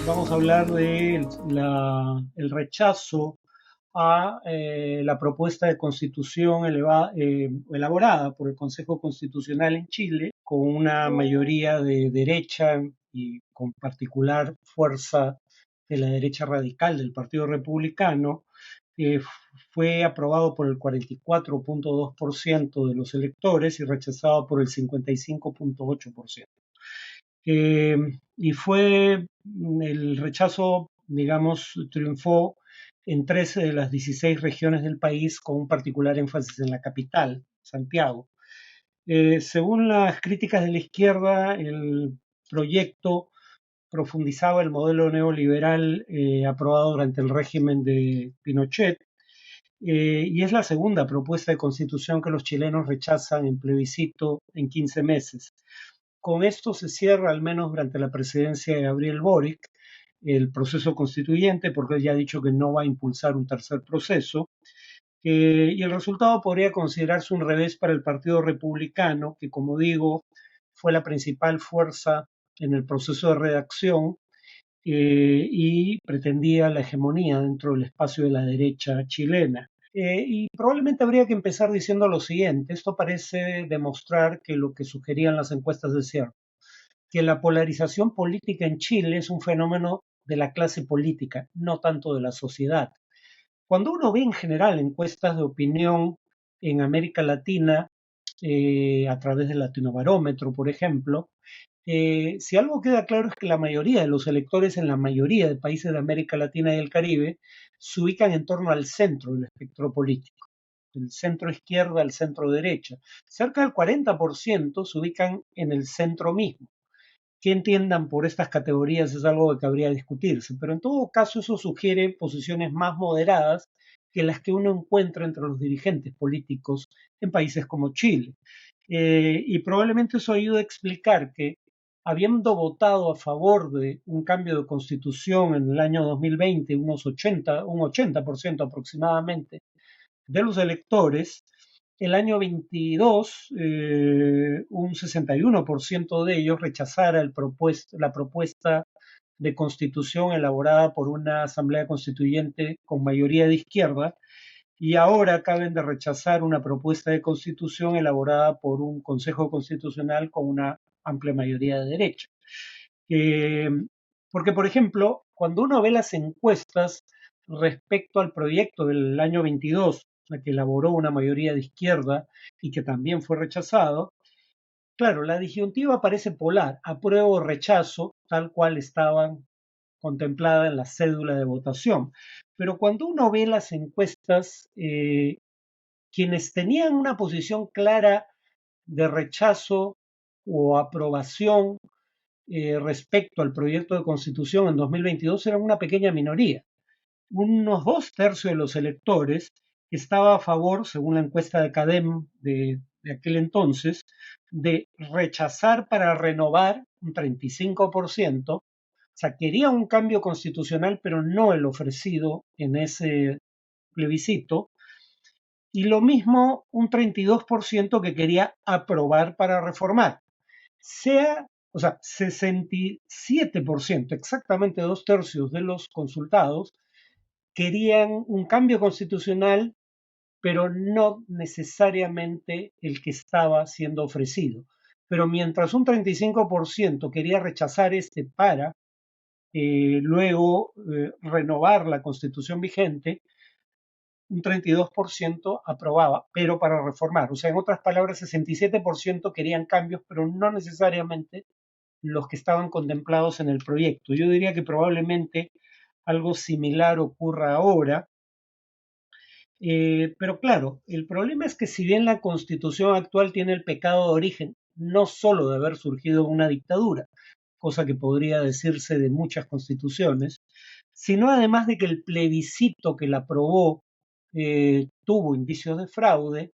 Vamos a hablar de el rechazo a la propuesta de constitución elaborada por el Consejo Constitucional en Chile, con una mayoría de derecha y con particular fuerza de la derecha radical del Partido Republicano. eh, Fue aprobado por el 44,2% de los electores y rechazado por el 55,8%. Eh, y fue el rechazo, digamos, triunfó en 13 de las 16 regiones del país, con un particular énfasis en la capital, Santiago. Según las críticas de la izquierda, el proyecto profundizaba el modelo neoliberal aprobado durante el régimen de Pinochet, y es la segunda propuesta de constitución que los chilenos rechazan en plebiscito en 15 meses. Con esto se cierra, al menos durante la presidencia de Gabriel Boric, el proceso constituyente, porque él ya ha dicho que no va a impulsar un tercer proceso. Y el resultado podría considerarse un revés para el Partido Republicano, que, como digo, fue la principal fuerza en el proceso de redacción, y pretendía la hegemonía dentro del espacio de la derecha chilena. Y probablemente habría que empezar diciendo lo siguiente: esto parece demostrar que lo que sugerían las encuestas es cierto, que la polarización política en Chile es un fenómeno de la clase política, no tanto de la sociedad. Cuando uno ve en general encuestas de opinión en América Latina, a través del Latinobarómetro, por ejemplo, si algo queda claro es que la mayoría de los electores en la mayoría de países de América Latina y el Caribe se ubican en torno al centro del espectro político, del centro izquierda al centro derecha. Cerca del 40% se ubican en el centro mismo. Que entiendan por estas categorías es algo que habría que discutirse, pero en todo caso eso sugiere posiciones más moderadas que las que uno encuentra entre los dirigentes políticos en países como Chile. Y probablemente eso ayude a explicar que, habiendo votado a favor de un cambio de constitución en el año 2020, un 80% aproximadamente de los electores, el año 22, un 61% de ellos rechazara la propuesta de constitución elaborada por una asamblea constituyente con mayoría de izquierda, y ahora acaben de rechazar una propuesta de constitución elaborada por un Consejo Constitucional con una amplia mayoría de derecha. Eh, Porque, por ejemplo, cuando uno ve las encuestas respecto al proyecto del año 22, la que elaboró una mayoría de izquierda y que también fue rechazado, claro, la disyuntiva parece polar: apruebo o rechazo, tal cual estaban contemplada en la cédula de votación. Pero cuando uno ve las encuestas, quienes tenían una posición clara de rechazo o aprobación respecto al proyecto de constitución en 2022 eran una pequeña minoría. Unos 2/3 de los electores estaba a favor, según la encuesta de CADEM de aquel entonces, de rechazar para renovar, un 35%. O sea, quería un cambio constitucional, pero no el ofrecido en ese plebiscito. Y lo mismo, un 32% que quería aprobar para reformar. O sea, 67%, exactamente 2/3 de los consultados, querían un cambio constitucional, pero no necesariamente el que estaba siendo ofrecido. Pero mientras un 35% quería rechazar este para luego renovar la constitución vigente, un 32% aprobaba, pero para reformar. O sea, en otras palabras, 67% querían cambios, pero no necesariamente los que estaban contemplados en el proyecto. Yo diría que probablemente algo similar ocurra ahora. Pero claro, el problema es que, si bien la constitución actual tiene el pecado de origen, no solo de haber surgido en una dictadura, cosa que podría decirse de muchas constituciones, sino además de que el plebiscito que la aprobó tuvo indicios de fraude.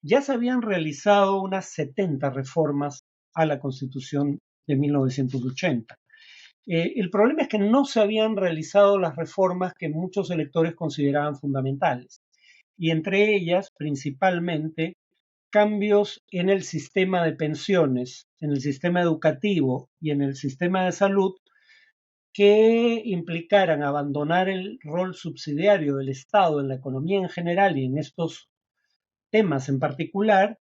Ya se habían realizado unas 70 reformas a la constitución de 1980. El problema es que no se habían realizado las reformas que muchos electores consideraban fundamentales, y entre ellas, principalmente, cambios en el sistema de pensiones, en el sistema educativo y en el sistema de salud, que implicaran abandonar el rol subsidiario del Estado en la economía en general y en estos temas en particular,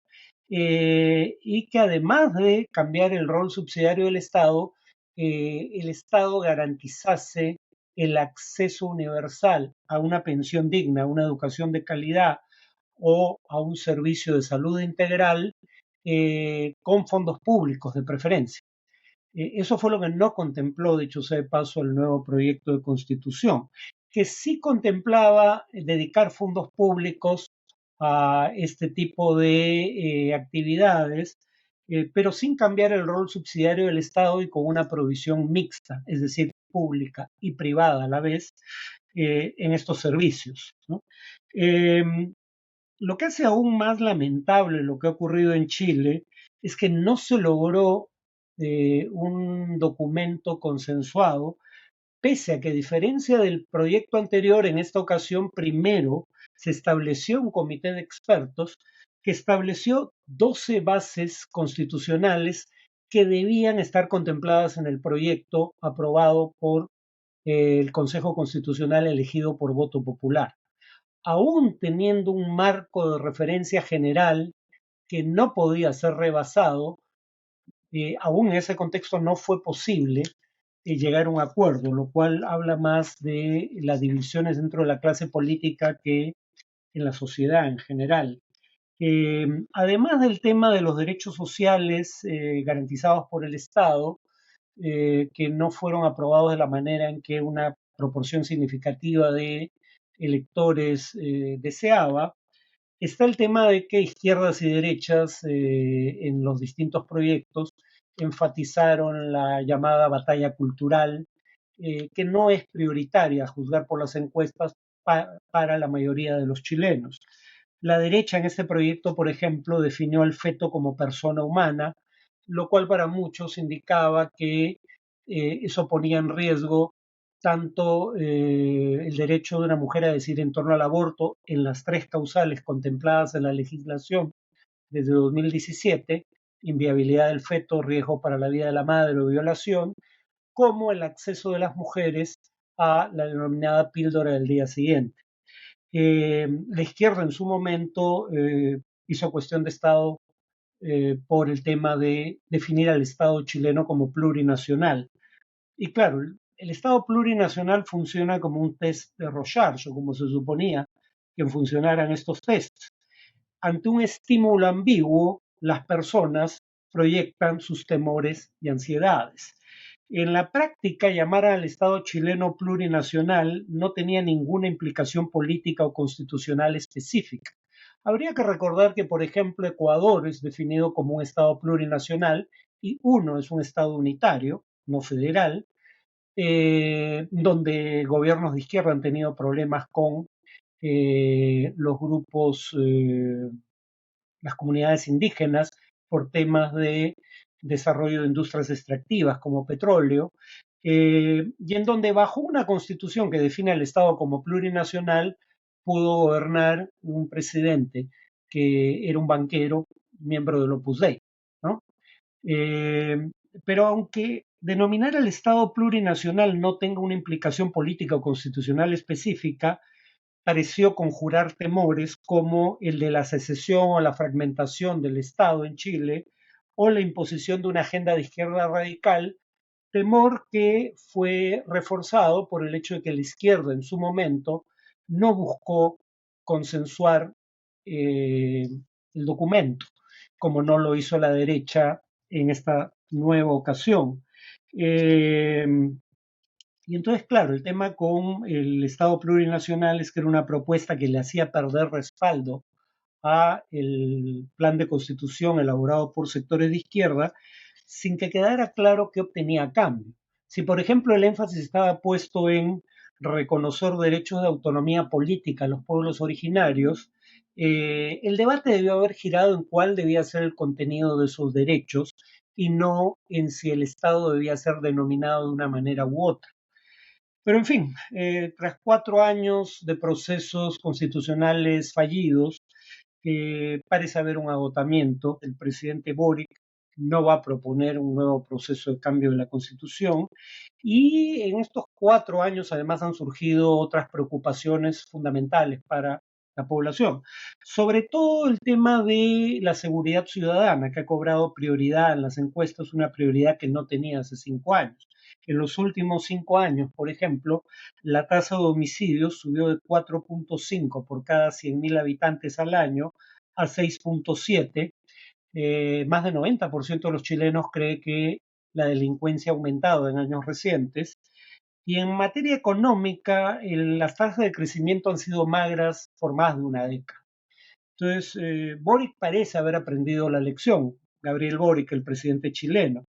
y que además de cambiar el rol subsidiario del Estado, el Estado garantizase el acceso universal a una pensión digna, a una educación de calidad o a un servicio de salud integral con fondos públicos de preferencia. Eso fue lo que no contempló, dicho sea de paso, el nuevo proyecto de constitución, que sí contemplaba dedicar fondos públicos a este tipo de actividades, pero sin cambiar el rol subsidiario del Estado y con una provisión mixta, es decir, pública y privada a la vez, en estos servicios, ¿no? Eh, lo que hace aún más lamentable lo que ha ocurrido en Chile es que no se logró un documento consensuado, pese a que, a diferencia del proyecto anterior, en esta ocasión primero se estableció un comité de expertos que estableció 12 bases constitucionales que debían estar contempladas en el proyecto aprobado por el Consejo Constitucional elegido por voto popular, aún teniendo un marco de referencia general que no podía ser rebasado. Aún en ese contexto no fue posible llegar a un acuerdo, lo cual habla más de las divisiones dentro de la clase política que en la sociedad en general. Además del tema de los derechos sociales garantizados por el Estado, que no fueron aprobados de la manera en que una proporción significativa de electores deseaba, está el tema de que izquierdas y derechas en los distintos proyectos enfatizaron la llamada batalla cultural, que no es prioritaria a juzgar por las encuestas para la mayoría de los chilenos. La derecha en este proyecto, por ejemplo, definió al feto como persona humana, lo cual para muchos indicaba que eso ponía en riesgo tanto el derecho de una mujer a decidir en torno al aborto en las tres causales contempladas en la legislación desde 2017, inviabilidad del feto, riesgo para la vida de la madre o violación, como el acceso de las mujeres a la denominada píldora del día siguiente. La izquierda en su momento hizo cuestión de Estado por el tema de definir al Estado chileno como plurinacional. Y claro, el Estado plurinacional funciona como un test de Rorschach, o como se suponía que funcionaran estos tests. Ante un estímulo ambiguo, las personas proyectan sus temores y ansiedades. En la práctica, llamar al Estado chileno plurinacional no tenía ninguna implicación política o constitucional específica. Habría que recordar que, por ejemplo, Ecuador es definido como un Estado plurinacional y uno es un Estado unitario, no federal, donde gobiernos de izquierda han tenido problemas con los grupos, las comunidades indígenas, por temas de desarrollo de industrias extractivas como petróleo, y en donde bajo una constitución que define al Estado como plurinacional, pudo gobernar un presidente que era un banquero, miembro del Opus Dei, ¿no? Eh, pero aunque denominar al Estado plurinacional no tenga una implicación política o constitucional específica, pareció conjurar temores como el de la secesión o la fragmentación del Estado en Chile o la imposición de una agenda de izquierda radical, temor que fue reforzado por el hecho de que la izquierda en su momento no buscó consensuar el documento, como no lo hizo la derecha en esta nueva ocasión. Eh, y entonces, claro, el tema con el Estado plurinacional es que era una propuesta que le hacía perder respaldo a el plan de constitución elaborado por sectores de izquierda, sin que quedara claro qué obtenía a cambio. Si, por ejemplo, el énfasis estaba puesto en reconocer derechos de autonomía política a los pueblos originarios, el debate debió haber girado en cuál debía ser el contenido de esos derechos y no en si el Estado debía ser denominado de una manera u otra. Pero en fin, tras 4 años de procesos constitucionales fallidos, parece haber un agotamiento. El presidente Boric no va a proponer un nuevo proceso de cambio de la Constitución. Y en estos 4 años, además, han surgido otras preocupaciones fundamentales para la población. Sobre todo el tema de la seguridad ciudadana, que ha cobrado prioridad en las encuestas, una prioridad que no tenía hace 5 años. En los últimos 5 años, por ejemplo, la tasa de homicidios subió de 4.5 por cada 100.000 habitantes al año a 6.7. Más del 90% de los chilenos cree que la delincuencia ha aumentado en años recientes. Y en materia económica, las tasas de crecimiento han sido magras por más de una década. Entonces, Boric parece haber aprendido la lección, Gabriel Boric, el presidente chileno.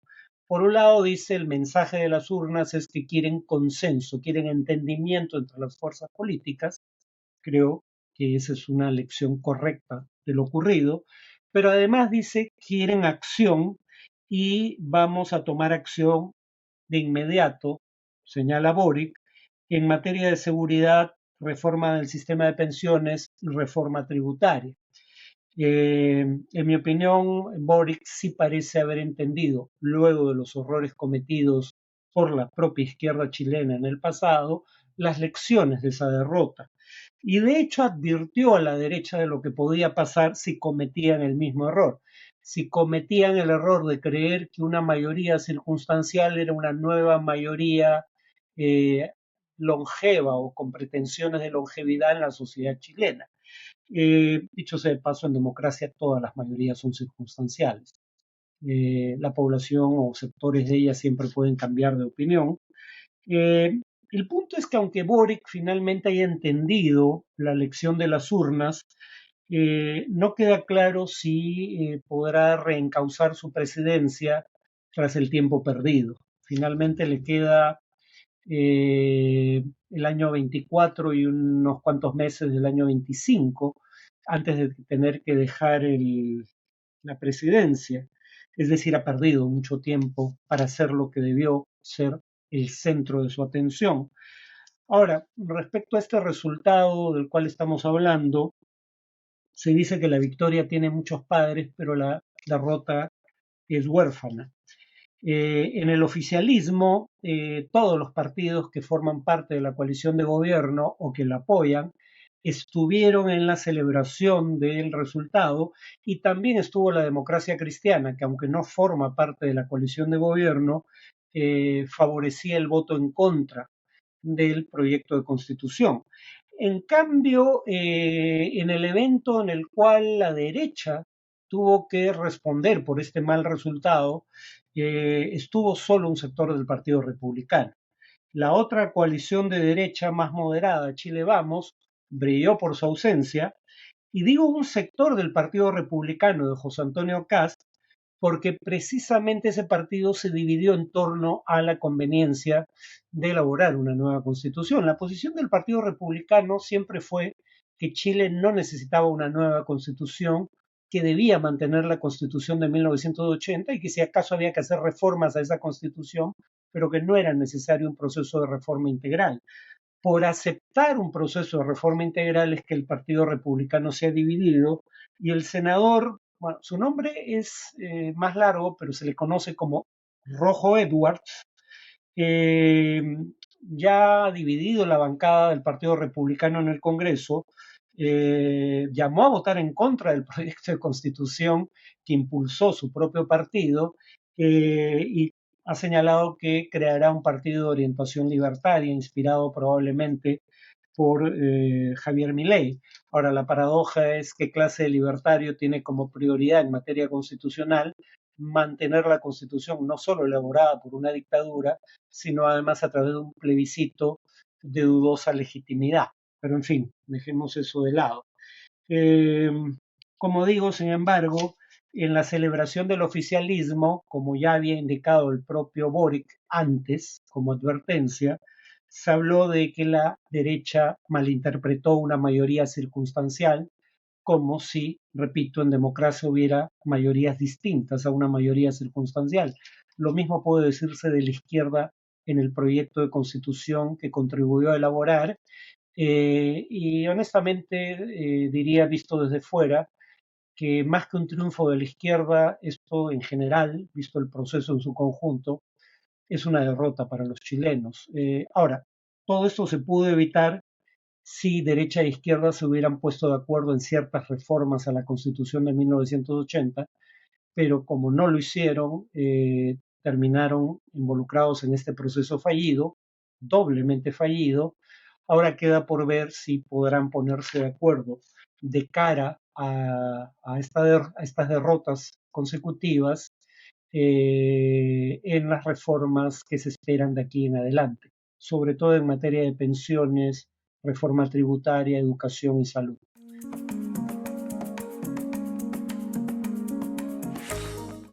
Por un lado, dice el mensaje de las urnas es que quieren consenso, quieren entendimiento entre las fuerzas políticas. Creo que esa es una lección correcta de lo ocurrido, pero además dice quieren acción y vamos a tomar acción de inmediato, señala Boric, en materia de seguridad, reforma del sistema de pensiones y reforma tributaria. En mi opinión, Boric sí parece haber entendido, luego de los horrores cometidos por la propia izquierda chilena en el pasado, las lecciones de esa derrota. Y de hecho advirtió a la derecha de lo que podía pasar si cometían el mismo error. Si cometían el error de creer que una mayoría circunstancial era una nueva mayoría eh, longeva o con pretensiones de longevidad en la sociedad chilena. Dicho sea de paso, en democracia todas las mayorías son circunstanciales. La población o sectores de ella siempre pueden cambiar de opinión. Eh, el punto es que aunque Boric finalmente haya entendido la lección de las urnas, no queda claro si podrá reencauzar su presidencia tras el tiempo perdido. Finalmente le queda el año 24 y unos cuantos meses del año 25 antes de tener que dejar la presidencia. Es decir, ha perdido mucho tiempo para hacer lo que debió ser el centro de su atención. Ahora, respecto a este resultado del cual estamos hablando, se dice que la victoria tiene muchos padres, pero la derrota es huérfana. En el oficialismo, todos los partidos que forman parte de la coalición de gobierno o que la apoyan estuvieron en la celebración del resultado y también estuvo la democracia cristiana, que aunque no forma parte de la coalición de gobierno, favorecía el voto en contra del proyecto de constitución. En cambio, en el evento en el cual la derecha tuvo que responder por este mal resultado, estuvo solo un sector del Partido Republicano. La otra coalición de derecha más moderada, Chile Vamos, brilló por su ausencia, y digo un sector del Partido Republicano de José Antonio Kast, porque precisamente ese partido se dividió en torno a la conveniencia de elaborar una nueva constitución. La posición del Partido Republicano siempre fue que Chile no necesitaba una nueva constitución, que debía mantener la constitución de 1980 y que si acaso había que hacer reformas a esa constitución, pero que no era necesario un proceso de reforma integral. Por aceptar un proceso de reforma integral es que el Partido Republicano se ha dividido y el senador, bueno, su nombre es más largo, pero se le conoce como Rojo Edwards, eh, ya ha dividido la bancada del Partido Republicano en el Congreso, llamó a votar en contra del proyecto de constitución que impulsó su propio partido y ha señalado que creará un partido de orientación libertaria inspirado probablemente por Javier Milei. Ahora, la paradoja es que clase de libertario tiene como prioridad en materia constitucional mantener la constitución no solo elaborada por una dictadura, sino además a través de un plebiscito de dudosa legitimidad. Pero en fin, dejemos eso de lado. Eh, como digo, sin embargo, en la celebración del oficialismo, como ya había indicado el propio Boric antes, como advertencia, se habló de que la derecha malinterpretó una mayoría circunstancial, como si, repito, en democracia hubiera mayorías distintas a una mayoría circunstancial. Lo mismo puede decirse de la izquierda en el proyecto de constitución que contribuyó a elaborar y honestamente diría, visto desde fuera, que más que un triunfo de la izquierda, esto en general, visto el proceso en su conjunto, es una derrota para los chilenos. Ahora, todo esto se pudo evitar si derecha e izquierda se hubieran puesto de acuerdo en ciertas reformas a la Constitución de 1980, pero como no lo hicieron, terminaron involucrados en este proceso fallido, doblemente fallido. Ahora queda por ver si podrán ponerse de acuerdo de cara a estas derrotas consecutivas en las reformas que se esperan de aquí en adelante, sobre todo en materia de pensiones, reforma tributaria, educación y salud.